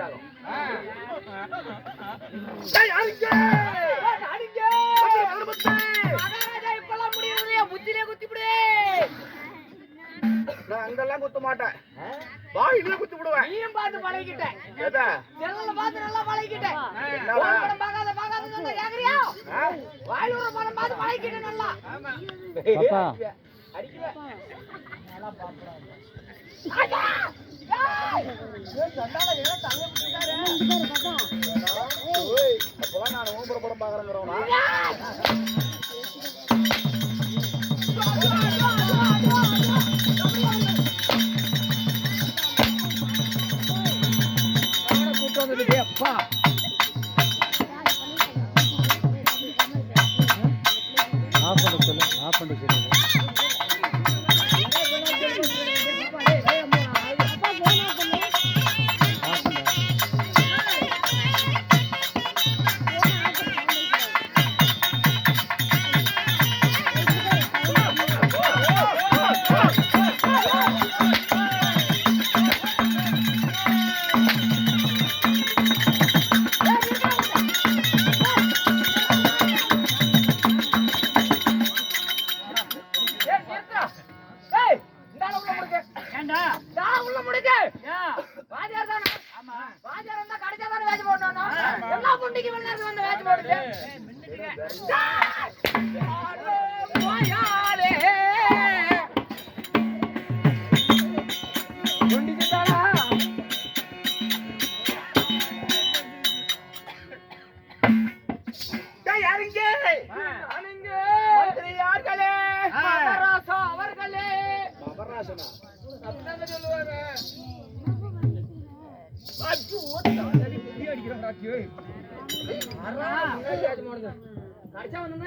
உற்சாகம். இப்பெல்லாம் முடியல, புத்திலே குத்திவிடு. நான் அங்கெல்லாம் குத்த மாட்டேன், வாயிலே குத்தி விடுவேன். நீயும் பார்த்து பழகிட்டேன், செல்ல பார்த்து நல்லா பழகிட்டேன். கேக்குறியா? வாயில ஒரு படம் பார்த்து பழகிட்டேன் நல்லா. அப்பதான் நான் ஓம்பர படம் பாக்குறேங்கிறவனா? அப்பா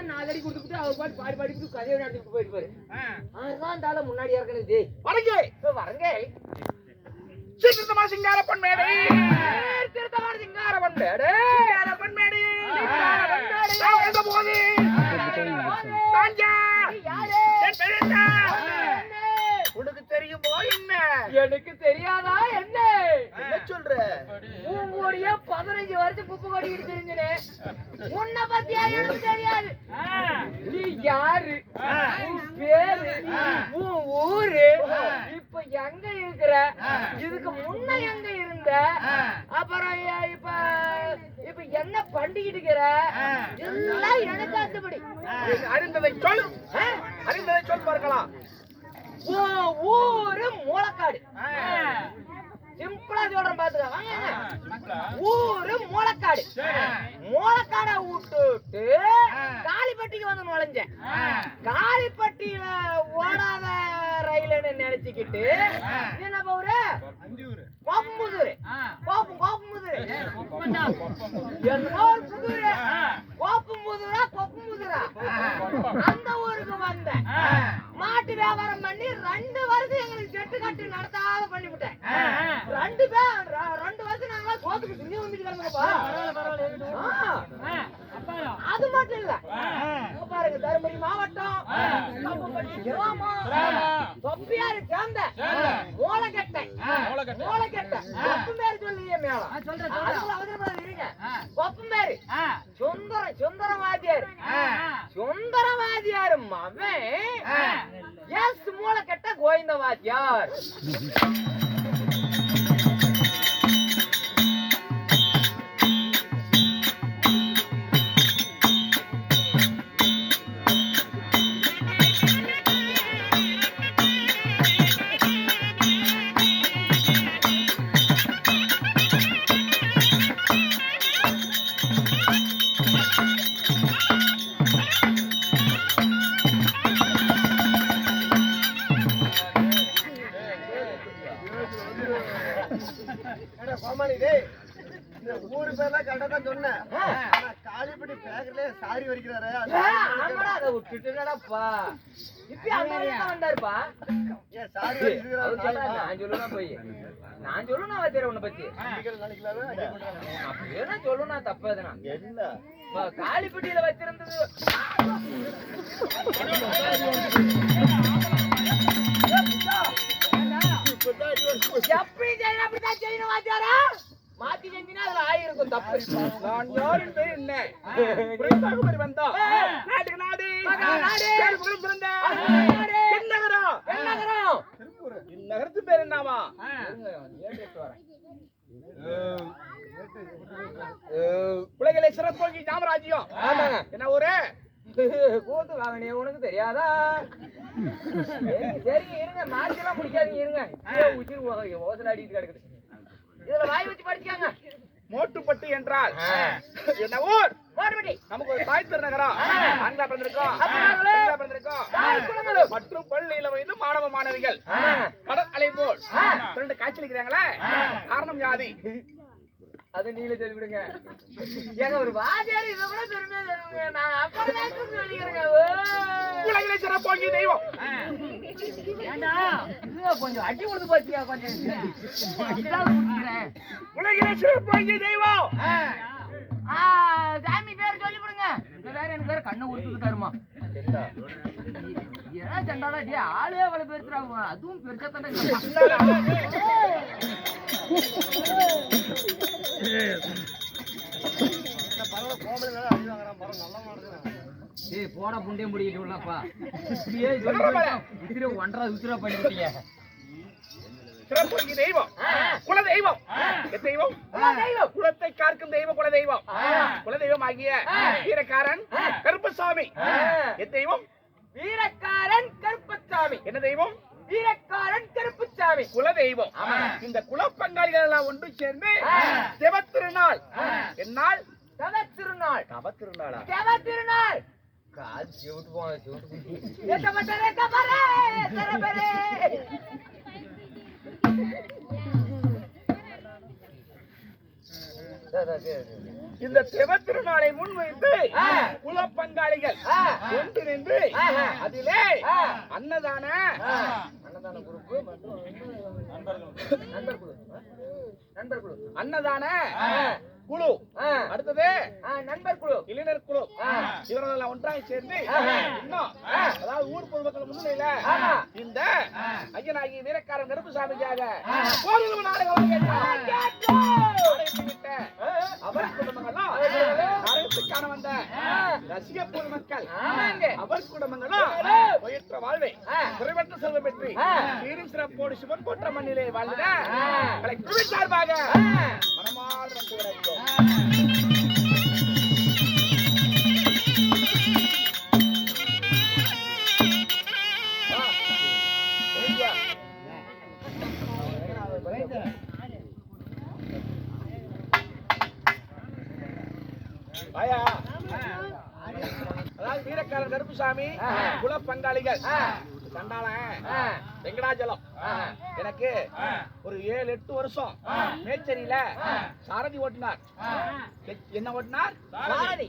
நாலடி கொடுத்துட்டு அவர் பாட்டு பாடி பாடிட்டு கதையை நடத்திட்டு போயிருப்பாரு. அதுதான் முன்னாடி இறக்குனது. வரங்க வரங்க சிங்கார பொன்மேடை, சிங்கார பொன்மேடை, பொன்மேடை போது உனக்கு தெரியுமோ என்ன? எனக்கு தெரியாதா என்ன சொல்ற? உங்களுடைய 15 வருஷம் குப்பு கொடிக்கிட்டு தெரிஞ்சனே, உன்னை பத்தியா எனக்கு தெரியாது. நீ யாரு, உன் பேரு, உன் ஊரு, இப்ப எங்க இருக்கிற, இதுக்கு முன்ன எங்க இருந்த, அப்புறம் இப்ப இப்ப என்ன பண்ணிக்கிட்டு இருக்கிற, எல்லாம் எனக்கு அத்துப்படி. அறிந்ததை சொல், அறிந்ததை சொல் பார்க்கலாம். ஊரு மூலக்காடு. சிம்பிளா சொல்றேன் பாத்துக்க. ஊரு மூலக்காடு. மூலக்காட விட்டுட்டு காளிப்பட்டிக்கு வந்து நுழைஞ்சேன். காளிப்பட்டியில ஓடாத ரயில்னு நினைச்சுக்கிட்டு என்ன போற கோப்பமுதூர், கோப்பமுதூர், கோப்பமுதூரா கொப்பமுதூரா அந்த ஊருக்கு வந்தேன். மாட்டு வியாபாரம் பண்ணி 2 வருஷம் எங்களுக்கு செட்டு கட்டு நடத்தாத பண்ணிவிட்டேன். 2 வருஷம் நாங்க சோத்துக்கு திங்க வந்துட்டு. அது மட்டும் இல்ல, பாருங்க, தருமபுரி மாவட்டம் தொப்பியாரு சேர்ந்த மூலக்கட்டை, மூலக்கட்டை கொப்பம்பேரு சொல்லியே மேலம் இருங்க. கொப்பம்பேரு சுந்தரவாதியார், சுந்தரவாதியாரு மவன் எஸ் மூலக்கட்ட கோவிந்தவாதியார். ஊரு பேர்லாம் கரெக்டா தான் சொன்னேன். காளிப்பட்டி பேக்கர்ல சாரி வரைக்கிறாரு. அதை விட்டுட்டுப்பா. இப்ப வந்தாருப்பா. நான் சொல்லுனா போய் நான் சொல்லணும் வச்சிர உன்னை பத்தி அப்படியே சொல்லணும். தப்பு எதுனா காளிப்பட்டியில வச்சிருந்தது எப்படி அப்படித்தான் செய்யணும் வாத்தியாரா. மாத்தி கொஞ்சம் தப்பு. நான் யார் என்பது என்ன புரிந்தாக ஒரு வந்தா நாட்டுக்கு நாடு பேர் புகழ் பிறந்த நகரம் இந்நகரத்து பேர் என்னவா உலகிலே சிறப்போங்கி சாம்ராஜ்யம் என்ன ஊரு கூத்து வாங்கினே உனக்கு தெரியாதா? சரி இருங்க, மார்க்கெல்லாம் முடிக்காதீங்க இருங்க. உச்சிரு ஓசல் அடிட்டு கிடக்குது. இதுல வாய் வச்சு படிச்சுக்காங்க. மோட்டுப்பட்டு என்றால் என்ன ஊர்? மோட்டுப்பட்டி. நமக்கு ஒரு தாய் திருநகரம். ஆண்களா பிறந்திருக்கோம், மற்றும் பள்ளியில வந்து மாணவ மாணவிகள் கடல் அலை போல் ரெண்டு காய்ச்சலிக்கிறாங்களே, காரணம் யாது? அது நீல சொல்லி விடுங்க. ஏங்க ஒரு வாத்தியார் இதை கூட பெருமையா சொல்லுங்க. நான் அப்பதான் சொல்லிக்கிறேங்க. உலகிலே சிறப்போங்கி தெய்வம். ஏண்டா கொஞ்சம் அடி கொடுத்து போச்சியா? கொஞ்சம் உலகிலே சிறப்போங்கி தெய்வம். சாமி பேர் சொல்லி விடுங்க. இந்த வேற எனக்கு வேற கண்ணை உடுத்துட்டு தருமா? ஏன்னா சண்டாடா டே ஆளே அவ்வளவு பெருசுறாங்க. அதுவும் பெருசா தானே. ஏய் போட புண்டே முடிக்கிட்டு உள்ளப்பா. இப்படியே உத்திர ஒன்றரை உத்திர பண்ணிட்டீங்க. சிறப்போங்கி தெய்வம், குல தெய்வம். தெய்வம் குலத்தை காக்கும் தெய்வம் குல தெய்வம். குல தெய்வம் ஆகிய வீரக்காரன் கருப்பசாமி. தெய்வம் வீரக்காரன் கருப்பசாமி. என்ன தெய்வம்? வீரக்காரன் கருப்பசாமி குல தெய்வம். இந்த குல பங்காளிகள் எல்லாம் ஒன்று சேர்ந்து தேவத்திருநாள். என்னால் தேவத்திருநாள். தவத்திருநாளா? தேவத்திருநாள். கால் சிவுட்டு போன சிவுட்டு ஏத்தப்பட்டரே கபரே தரபரே. இந்த தேவத்திருநாளை முன்வைத்து குல பங்காளிகள் ஒன்று நின்று அதிலே அன்னதான குரூப் மற்றும் நண்பர் குழு அன்னதான குழு, அடுத்தது நண்பர் குழு, இளைஞர் குழு, இவர்கள் ஒன்றாக சேர்ந்து இன்னும் அதாவது ஊர் பொதுமக்கள் முன்னிலையில இந்த ஐயனாகி வீரக்காரன் கருப்புசாமிக்காக கோவில் நாடகம் அவர் குடும்பங்களும் நாடகத்துக்கான வந்த ரசிக பொதுமக்கள் அவர் குடும்பங்களும் உயர்த்த வாழ்வை குறைவற்ற செல்வம் பெற்று சீரும் சிறப்போடு சிவன் போற்ற மண்ணிலே வாழ்ந்த குழுவின் சார்பாக மனமால் வந்து விளைவித்தோம். அதாவது வீரக்காரன் கருப்புசாமி குல பங்காளிகள் சண்டாளன் வெங்கடாச்சலம் எனக்கு ஒரு 7-8 வருஷம் மேச்சேரியில சாரதி ஓட்டினார். என்ன ஓட்டினார்? சாரதி.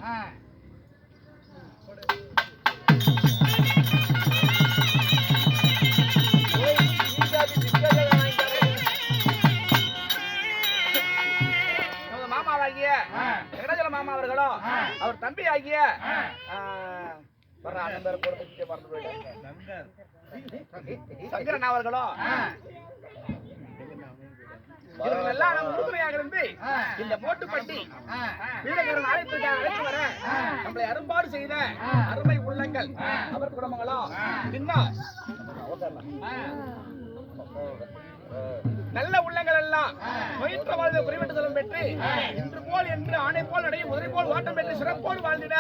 மாமாவாகிய வெங்கடாச்சலம் மாமா அவர்களும் அவர் தம்பி ஆகிய சங்கரன் அவர்களும் எல்லாம் நம்ம உறுதுணையாக இருந்து இந்த போட்டுப்பட்டி வீரக்காரன் ஆலயத்துக்கு அழைத்து வர நம்மளை அரும்பாடு செய்த அருமை உள்ளங்கள் அவர் குடும்பங்களும் இன்னும் நல்ல உள்ளங்கள் எல்லாம் வயிற்று வாழ்வு குறிவிட்டு செல்லும் பெற்று இன்று போல் என்று ஆணை போல் நடையும் உதவி போல் ஓட்டம் பெற்று சிறப்போடு வாழ்ந்திட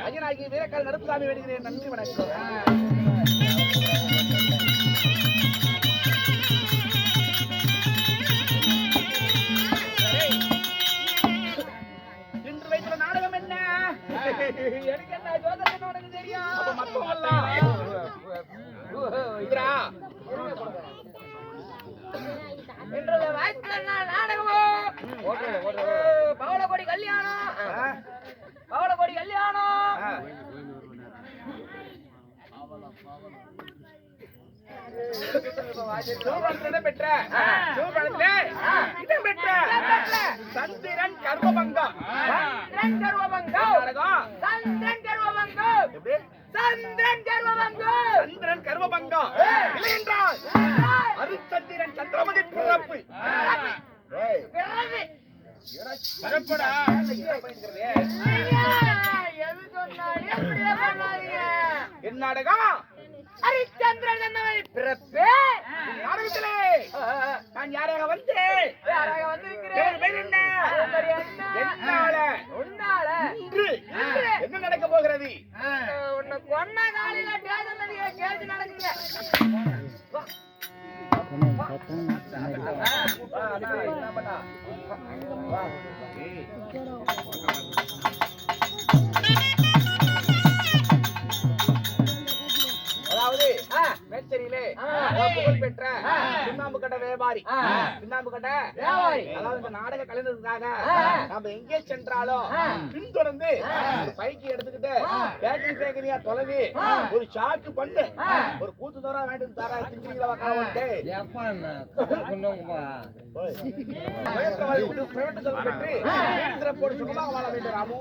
ஐயனாகி வீரக்காரன் கருப்புசாமி வேண்டுகிறேன். நன்றி, வணக்கம். இன்று வைத்துள்ள நாடகம் என்ன? எனக்கு என்ன ஜோதகம் உனக்கு தெரியும்? மத்தவங்கெல்லாம் இன்றைய வாய்ப்புல நாடகமோ பவளக்கொடி கல்யாணம். பவளக்கொடி கல்யாணம் பெற்ற சந்திரன் கர்வபங்கம். சந்திரன் கர்வபங்கம். சந்திரன் கர்வபங்கம். சந்திரன் கர்வபங்கம். சந்திரன் கர்வபங்கம் இல்லை என்றால் அருச்சந்திரன் சந்திரமதி பிறப்பு. வரப்படா எது சொன்னாலும் இப்படியே பண்ணாதீங்க. என் நாடகம் ஹரிச்சந்திரன் என்னவை பிறப்பே நாடகத்திலே நான் யாராக வந்தேன் வந்திருக்கிறேன். பேர் என்ன? என்னால உன்னால இன்று என்ன நடக்க போகிறது? உன்னை கொன்ன காலையில டேஜன் நதியை கேட்டு நடக்குங்க. அதாவது மேச்சேரியிலே புகழ் பெற்ற சுண்ணாம்பு கடை வியாபாரி சுண்ணாம்பு கடை வியாபாரி. அதாவது இந்த நாடக கலைஞருக்காக நம்ம எங்கே சென்றாலும் பின்தொடர்ந்து பைக்கி எடுத்துக்கிட்டு பேக்கரி பேக்கரியா தொலைவி ஒரு சாக்கு பண்ணு ஒரு கூத்து தோறா வேண்டியது தாரா திங்கிரியில உட்காந்து பெற்று சிறப்போடு சுகமாக வாழ வேண்டும். ராமோ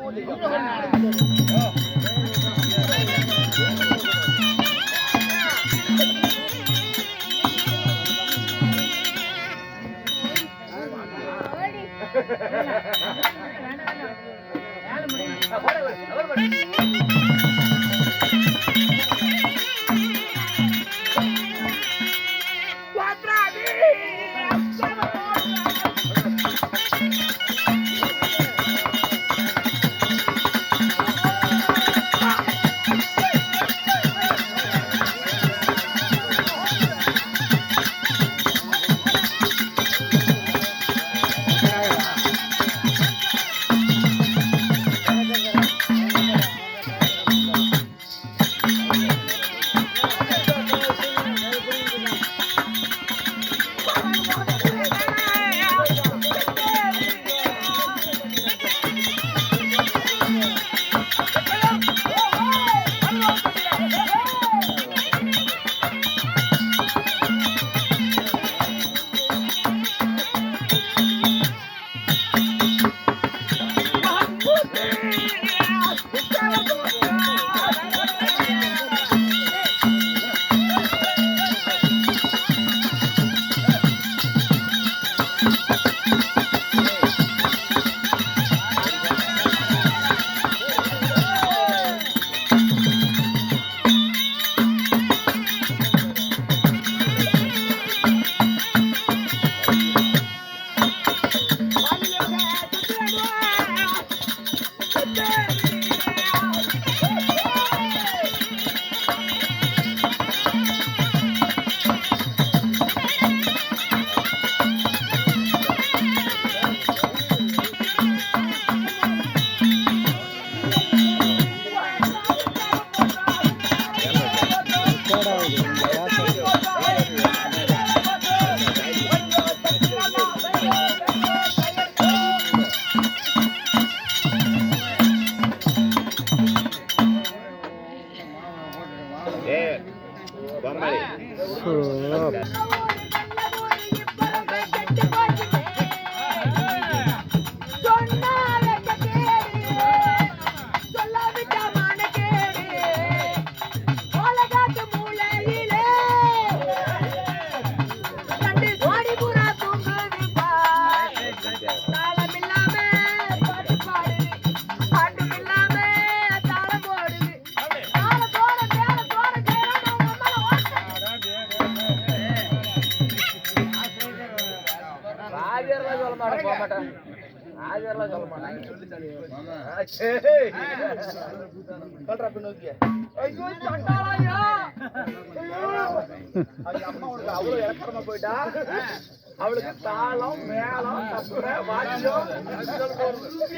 அவளுக்கு தாளம் மேளம் தப்புற வாத்தியம்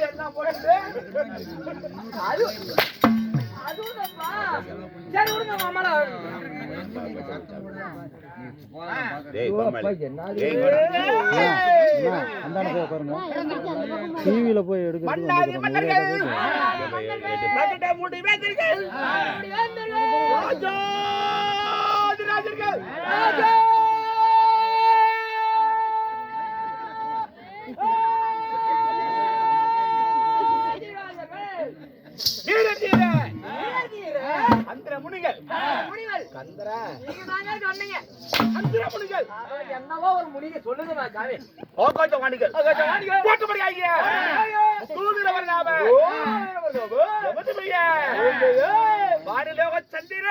எல்லாம் போட்டு சரி விடுங்க மாமாடா. டிவியில போய் எடுக்க என்னவோ ஒரு முடிங்க சொல்லுங்க சாமி. போட்டு வானிலோக சந்திர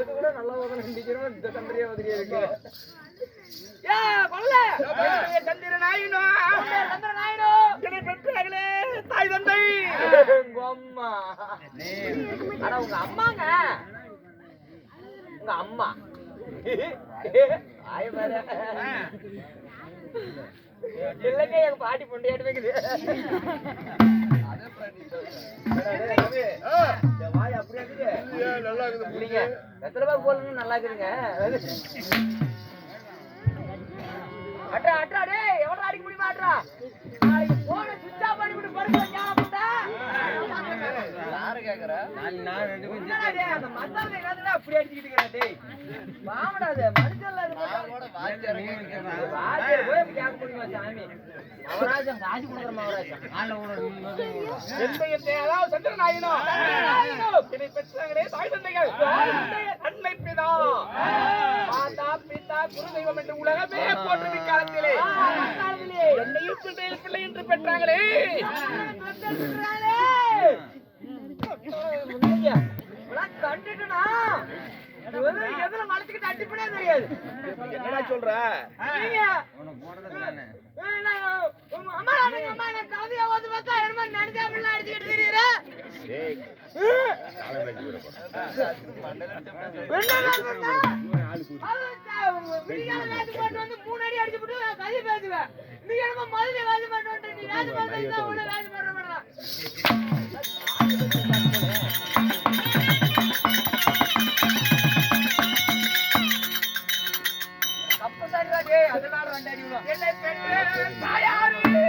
கூட நல்லா நினைக்கிறோம் இந்த தந்திரியா மாதிரியே இருக்கு தாய் தந்தை அம்மா ஆனா உங்க அம்மாங்க உங்க அம்மா இல்லைங்க எங்க பாட்டி பொண்டையாட்டு வைக்குது வாய் அப்படியே நல்லா இருக்குது இல்லைங்க எத்தனை பேர் போடணும் நல்லா இருக்குதுங்க அட்ரா அட்ரா டேய் எவ்வளவு அடிக்க முடியுமா அட்ரா போன சுவிட்ச் ஆஃப் பண்ணி விட்டு படுத்து ஞாபகம்டா யாரு கேக்குறா நான் ரெண்டு கொஞ்சம் டேய் அந்த மசாலா என்னடா அப்படி அடிச்சிட்டு இருக்கற டேய் மாமடா அது மனுஷன்ல அது மாமோட வாத்தியார் கேக்குறா வாத்தியார் போய் கேட்க முடியுமா சாமி மவராஜன் காசி குடுக்குற மவராஜன் ஆள ஓட எந்த ஏதாவது சந்திரநாயனோ இதை பெற்றவங்களே தாய் தந்தைகள் அன்னை பிதா மாதா பிதா குரு தெய்வம் என்று உலகமே போற்றி காலத்திலே என்னையும் பிள்ளை என்று பெற்றாங்களே கண்டுட்டுனா எதுல மனசுக்கு அடிப்படே தெரியாது என்னடா சொல்ற அம்மா நான் கவிதையா ஓது பார்த்தா என்ன நினைச்சா அப்படிலாம் அடிச்சுக்கிட்டு தெரியுறா வந்து 3 அடி அடிச்சு போட்டு கதை பேசுவேன் நீ என்னமோ முதல்ல வேலை பண்ண நீ வேலை பார்த்தா உள்ள வேலை பண்ண மாட்டா அதனால 2 அடி விடும் என்னை பெற்ற தாயாரே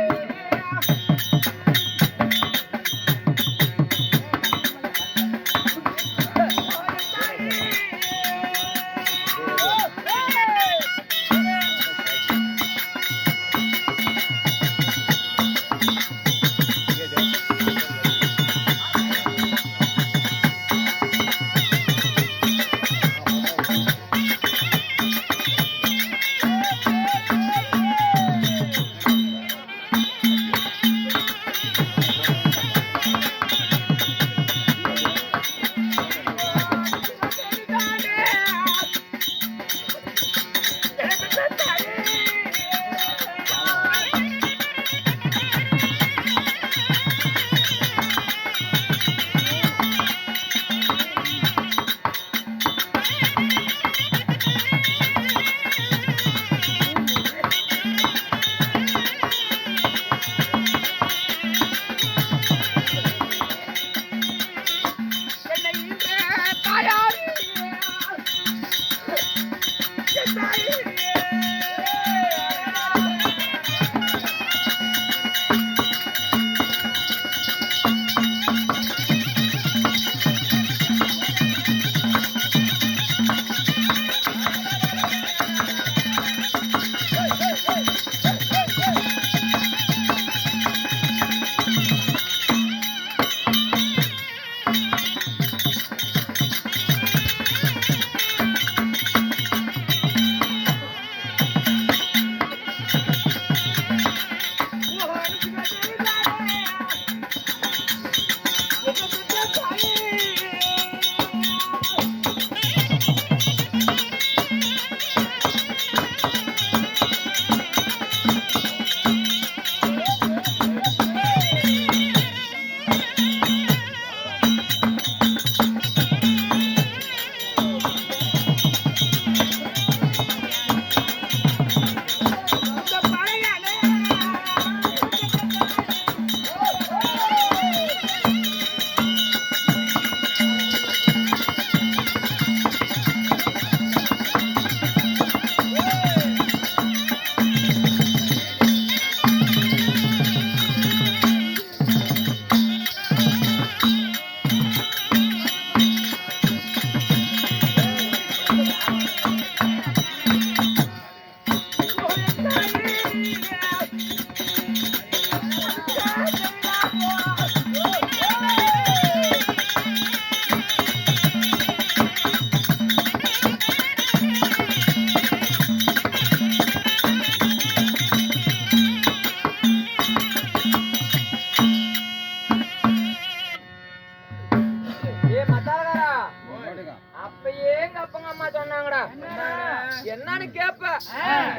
என்னன்னு கேப்ப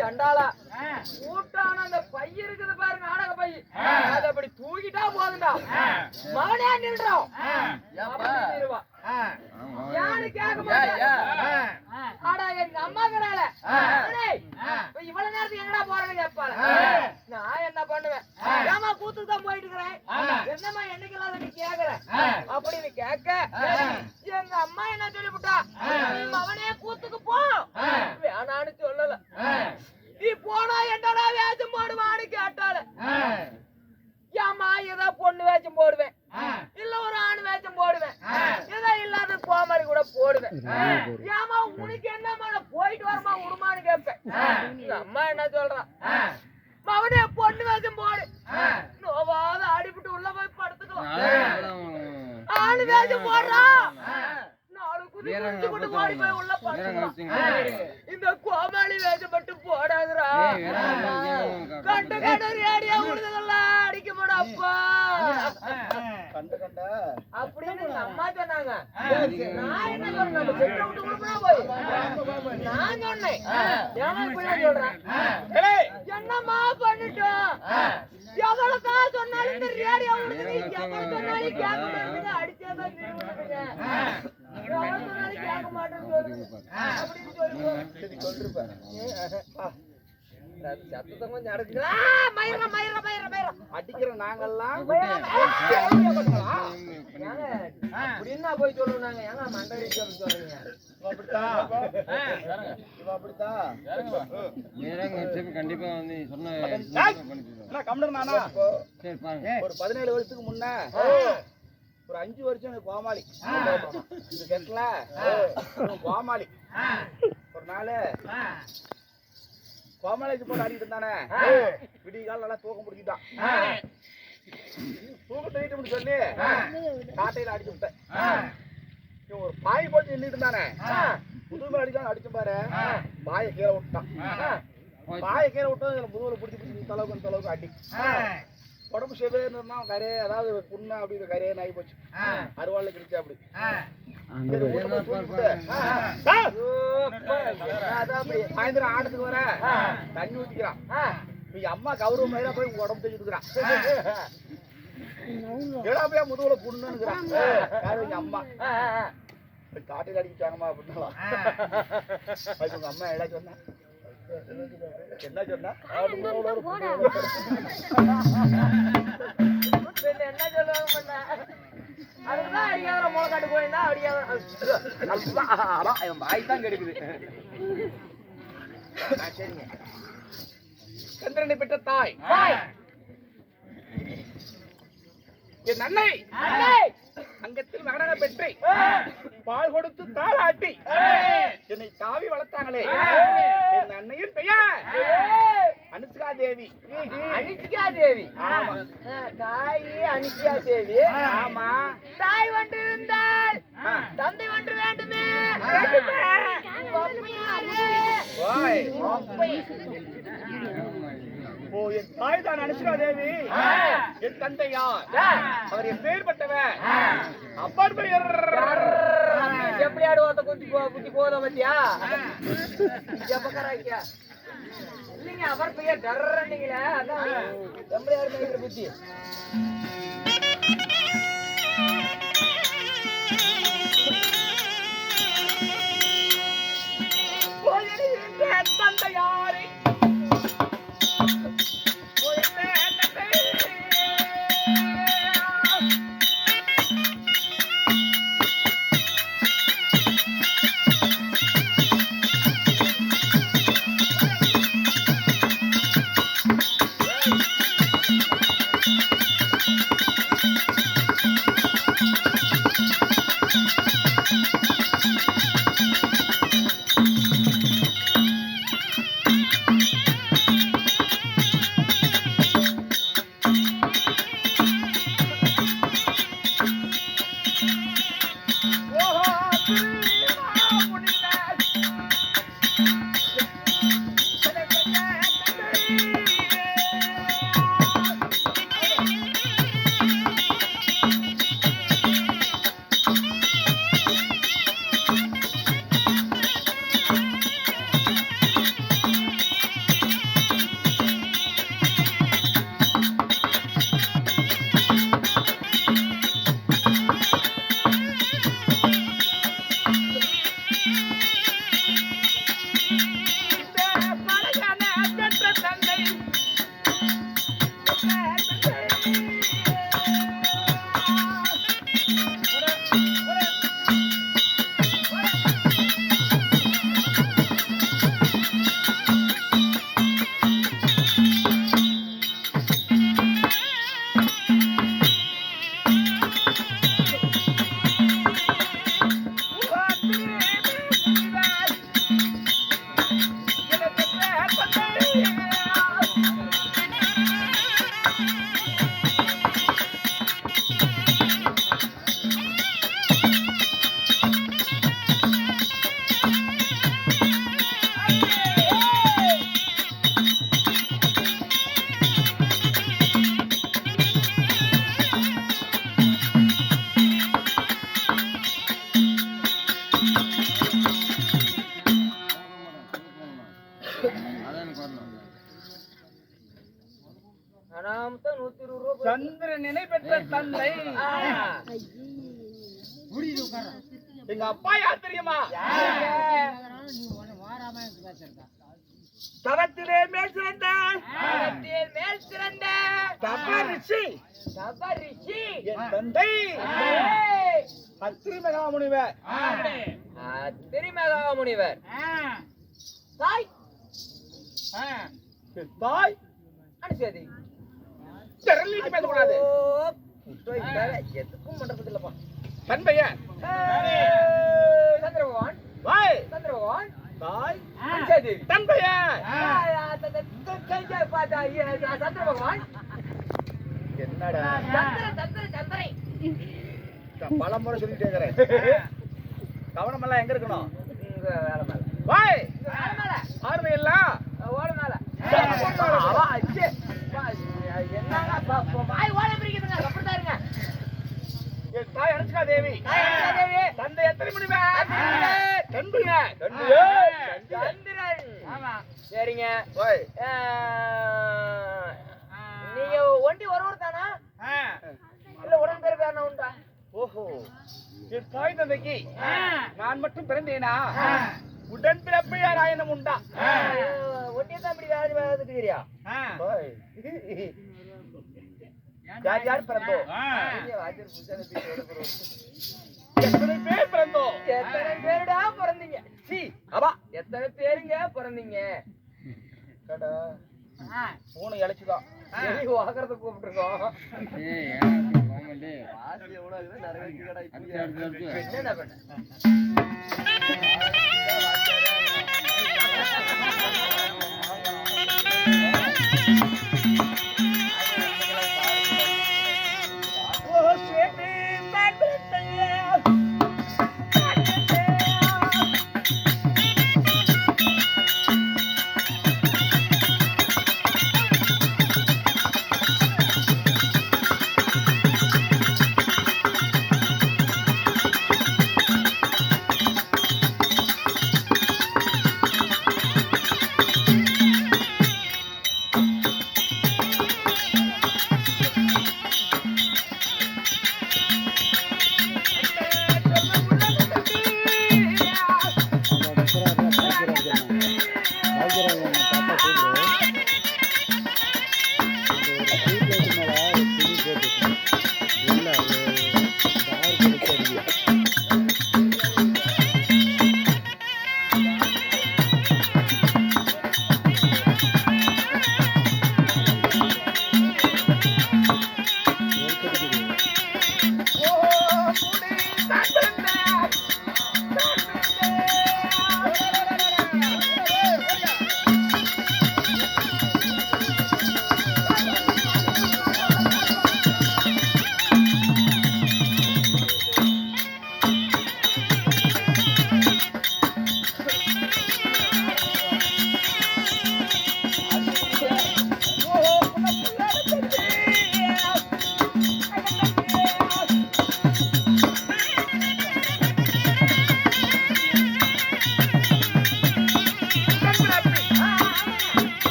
சண்டாளா கூட்டான அந்த பை இருக்குது பாரு நாடக பை அத அப்படி தூக்கிட்டா போதுண்டா மகனே நின்றோம் யாரு கேட்க மாட்டேன் ஆடா எங்க அம்மா கடால இவ்வளவு நேரத்துக்கு எங்கடா போறேன்னு கேட்பாள நான் என்ன பண்ணுவேன் ஏமா கூத்துக்கு தான் போயிட்டு இருக்கிறேன் என்னம்மா என்னைக்கெல்லாம் நீ கேக்குற அப்படின்னு கேட்க எங்க அம்மா என்ன சொல்லிவிட்டா அவனே கூத்துக்கு போ வேணான்னு சொல்லல நீ போனா என்னடா வேஷம் போடுவான்னு கேட்டால ஏமா ஏதோ பொண்ணு வேஷம் போடுவேன் இல்ல ஒரு ஆண் வேஷம் போடுவேன் ஏதோ இல்லாத கோமாளி கூட போடுவேன் ஏமா உனக்கு என்னமா போயிட்டு வரமா விடுமான்னு கேட்பேன் அம்மா என்ன சொல்றான் அவனே பொண்ணு வேஷம் போடு நோவாத அடிபட்டு உள்ள போய் படுத்துக்கலாம் ஆண் வேஷம் போடுறான் இந்த கோமாளி வேஷப்பட்டு போடாதுரா கண்டு கண்டு ரேடியோ விடுதெல்லாம் அடிக்க மாட்டா அப்பா அப்படின்னு அம்மா சொன்னாங்க. நான் என்ன சொன்னேன் நான் சொன்னேன் சொல்றேன் என்னம்மா பண்ணிட்டோம் எவ்வளவுதான் சொன்னாலும் இந்த ரேடியோ விடுதலை எவ்வளவு சொன்னாலும் கேட்க மாட்டேங்குது அடிச்சதான் கேட்க மாட்டேன்னு சத்தத்தை கொஞ்சம் அடிக்கிற நாங்கெல்லாம் அப்படின்னா போய் சொல்லுவோம் நாங்க ஏங்க மண்டடி சொல்றீங்க கண்டிப்பா வந்து சொன்ன ஒரு 17 வருஷத்துக்கு முன்ன ஒரு 5 வருஷம் எனக்கு கோமாளி கேட்கல கோமாளி ஒரு நாள் கோமாளிக்கு போட்டு ஆடிட்டு இருந்தானே விடிய கால நல்லா தூக்கம் பிடிச்சிட்டான் தூக்கம் சொல்லி காட்டையில அடிச்சு விட்டேன் ஒரு பாய் போட்டு நின்றுட்டு இருந்தானே முதுகுல அடிக்கலாம் அடிச்சு பாரு பாயை கீழே விட்டான் பாயை கீழே விட்டு முதுகுல பிடிச்சி தலைவுக்கு அடி உடம்பு செவே இருந்தா கரையே அதாவது புண்ணா அப்படி கரையே நாய் போச்சு அருவாள்ல கிடைச்சா அப்படி சாயந்தரம் ஆட்டத்துக்கு வர தண்ணி ஊத்திக்கிறான் அம்மா கௌரவ மயிலா போய் உடம்பு தைச்சுக்கிறான் ஏடா போய் முதுகுல புண்ணுங்கிறான் எங்க அம்மா காட்டில் அடிக்கிட்டாங்கம்மா அப்படின்னா உங்க அம்மா எடா சொன்னா என்ன சொன்னா என்ன சொல்லுவாங்க அதுதான் அடிக்காத முளைக்காட்டு போயிருந்தா அடிக்காத வாய் தான் கிடைக்குது. சரிங்க சந்திரனை பெற்ற தாய் என் அன்னை அங்கத்தில் மகனாக பெற்று பால் கொடுத்து தாளாட்டி என்னை தாவி வளர்த்தாங்களே என் அன்னையின் பெயர் அனுஷ்கா தேவி. அனுஷ்கா தேவி தாய் அனுஷ்கா தேவி. ஆமா தாய் ஒன்று இருந்தால் தந்தை ஒன்று வேண்டுமே. என் தாய் தான் அனுஷ்கா தேவி. என் தந்தை யார்? அவர் என் பேர் பட்டவர். அப்பர் பெயர் எப்படி ஆடுவாத்த குத்தி போத பத்தியா எப்பக்கராக்கியா இல்லைங்க அவர் பெயர் டர்றீங்களே அதான் எப்படி ஆடு பெயர் புத்தி தந்தை யாரு? இணை பெற்ற தந்தை. எங்க அப்பா யார் தெரியுமா? தவத்திலே மேல் சிறந்த தபரிஷி என் தந்தை அத்திரி மகாமுனிவர். முனிவர் தாய் என் தாய் அனுசதி திரளிட்டு பேசக்கூடாது. எதுக்கும் பண்றது இல்லப்பா. தன் பெயர் சந்திர பகவான். வாய் சந்திர பகவான் தாய் அனுசதி தன் பெயர் சந்திர பகவான். என்னடா சந்திரை பல முறை சொல்லிட்டே இருக்கிறேன். கவனம் எல்லாம் எங்க இருக்கணும்? வேலை மேல வாய் மேல பார்வை எல்லாம் ஓட மேல வாய் ஓட பிரிக்குதுங்க அப்படிதான் இருங்க. என் தாய் அனுஷ்கா தேவி. தந்தை எத்தனை முனிவர்? சந்திரன். சரிங்க. வாய் நீங்க ஒண்டி ஒருவர் தானா இல்ல உடன்பேர் பேர் உண்டா? ஓஹோ, என் தாய் தந்தைக்கு நான் மட்டும் பிறந்தேனா? உடன் பிறப்பு யாராயனம் உண்டா? ஒண்டி தான் இப்படி வேலை வேலையா? வாய். யார் யார் பிறந்தோம்? எத்தனை பேர் பிறந்தோம்? எத்தனை பேருடா பிறந்தீங்க? சி அப்பா எத்தனை பேருங்க பிறந்தீங்க? பூனை இழைச்சுதான். வாக்குறத கூப்பிட்டுருக்கோம். என்ன பண்ண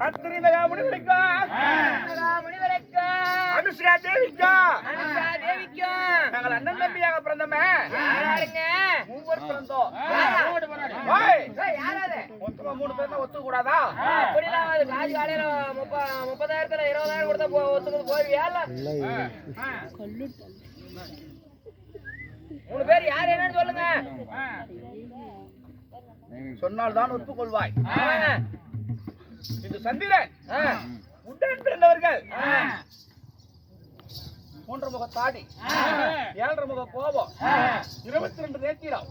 அத்திரி மகாமுனிவருக்கா, அனுஷ்கா தேவிக்கா, நாங்கள் அண்ணன் தம்பியாக பிறந்தோமே, மூவர் பிறந்தோம். வாய். மொத்தமா 3 பேர் தான் ஒத்துக்க கூடாதா? அப்படிலாம் அது காசு காலையில 30,000 20,000 கொடுத்தா ஒத்துக்குது போயிருவியா? 3 பேர் யார் என்னன்னு சொல்லுங்க. சொன்னால் தான் ஒப்புக்கொள்வாய். ஆமாங்க. இது சந்திரன் உடன் பிறந்தவர்கள். 3 முக தாடி, 7 முக கோபம், 22 நேத்திரம்,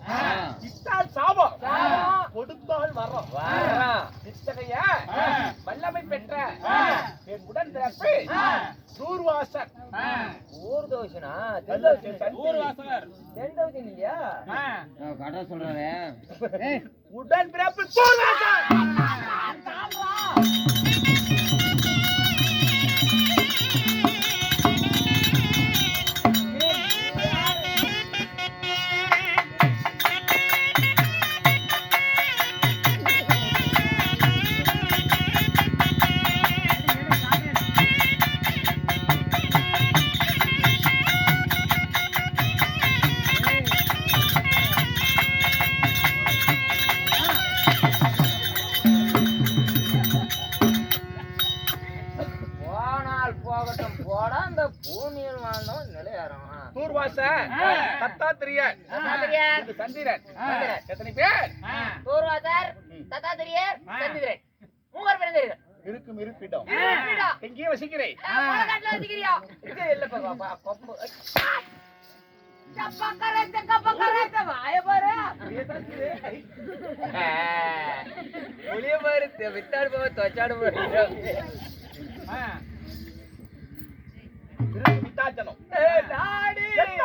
இட்டால் சாபம், கொடுத்தால் வரம். இத்தகைய வல்லமை பெற்ற என் உடன் பிறப்பு தூர்வாசன். ஊர்தோஷனா? தென்தோஷன் இல்லையா? கடை சொல்றாரு. உடன் பிறப்பு தூர்வாசன். போகட்டும் போடா அந்த பூமியில் வாழ்ந்தவன் நிலையாரம் தூர்வாச தத்தாத்திரிய இது சந்திரன் எத்தனை பேர் தூர்வாசர் தத்தாத்திரியர் சந்திரன் மூவர் பிறந்தீர்கள் இருக்கும் இருப்பிடம் இருப்பிடம். எங்கேயே வசிக்கிறேன் பாலக்காட்டுல வச்சுக்கிறியா? இல்ல கொம்பு பக்கரத்த வாய பாரு. புளிய பாரு வித்தாடு போக தொச்சாடு போய் வித்தாச்சனம் நாடு என்ன